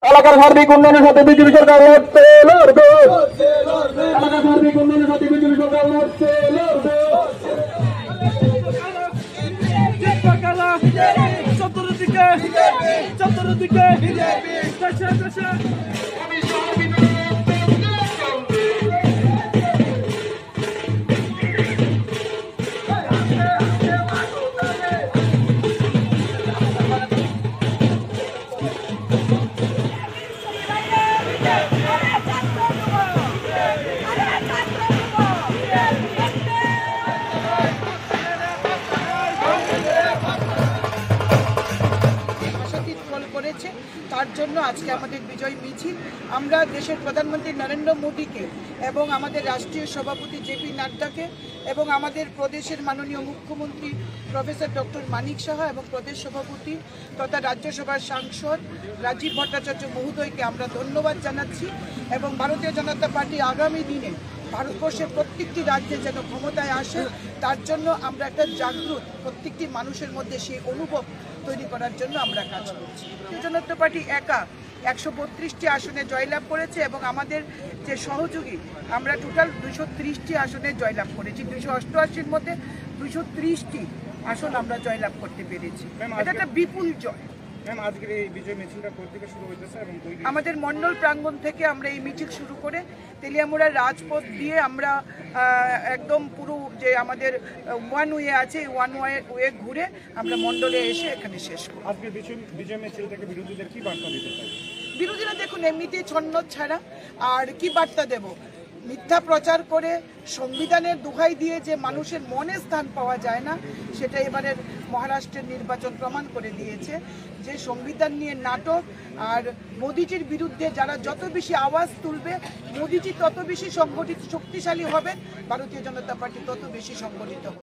এলাকার সার্বিক উন্নয়নের সাথে বিজেপি সরকার লড়ছে লড়বে। এলাকার সার্বিক উন্নয়নের সাথে বিজেপি সরকার লড়ছে লড়বে। চতুর্দিকে দেশে দেশে করেছে, তার জন্য আজকে আমাদের বিজয় মিছিল। আমরা দেশের প্রধানমন্ত্রী নরেন্দ্র মোদীকে এবং আমাদের রাষ্ট্রীয় সভাপতি জেপি নাড্ডাকে এবং আমাদের প্রদেশের মাননীয় মুখ্যমন্ত্রী প্রফেসর ডক্টর মানিক সাহা এবং প্রদেশ সভাপতি তথা রাজ্যসভার সাংসদ রাজীব ভট্টাচার্য মহোদয়কে আমরা ধন্যবাদ জানাচ্ছি এবং ভারতীয় জনতা পার্টি আগামী দিনে ভারতবর্ষের প্রত্যেকটি রাজ্যে যেন ক্ষমতায় আসে তার জন্য আমরা একটা জাগ্রত প্রত্যেকটি মানুষের মধ্যে সেই অনুভব তৈরি করার জন্য আমরা কাজ করছি। ভারতীয় জনতা পার্টি একা 132টি আসনে জয়লাভ করেছে এবং আমাদের যে সহযোগী আমরা টোটাল 230টি আসনে জয়লাভ করেছি। 288-র মধ্যে 230টি আসন আমরা জয়লাভ করতে পেরেছি। এটা একটা বিপুল জয়। আজকের এই বিজয় মিছিলটা কোথা থেকে শুরু হইতেছে এবং আমাদের মন্ডল প্রাঙ্গণ থেকে আমরা এই মিছিল শুরু করে তেলিয়ামুড়ার রাজপথ দিয়ে আমরা একদম পুরো যে আমাদের ওয়ান ওয়ে আছে ওয়ান ওয়ে ঘুরে আমরা মন্ডলে এসে এখানে শেষ করি। আজকে বিজয় মিছিল থেকে বিরোধীদের কি বার্তা দিতে চাই? বিরোধীরা দেখুন এমনিতেই ছন্ন ছাড়া, আর কি বার্তা দেব? মিথ্যা প্রচার করে সংবিধানের দোহাই দিয়ে যে মানুষের মনে স্থান পাওয়া যায় না, সেটা এবারের মহারাষ্ট্রের নির্বাচন প্রমাণ করে দিয়েছে যে সংবিধান নিয়ে নাটক। আর মোদিজির বিরুদ্ধে যারা যত বেশি আওয়াজ তুলবে, মোদিজি তত বেশি সংগঠিত শক্তিশালী হবে, ভারতীয় জনতা পার্টি তত বেশি সংগঠিত হবে।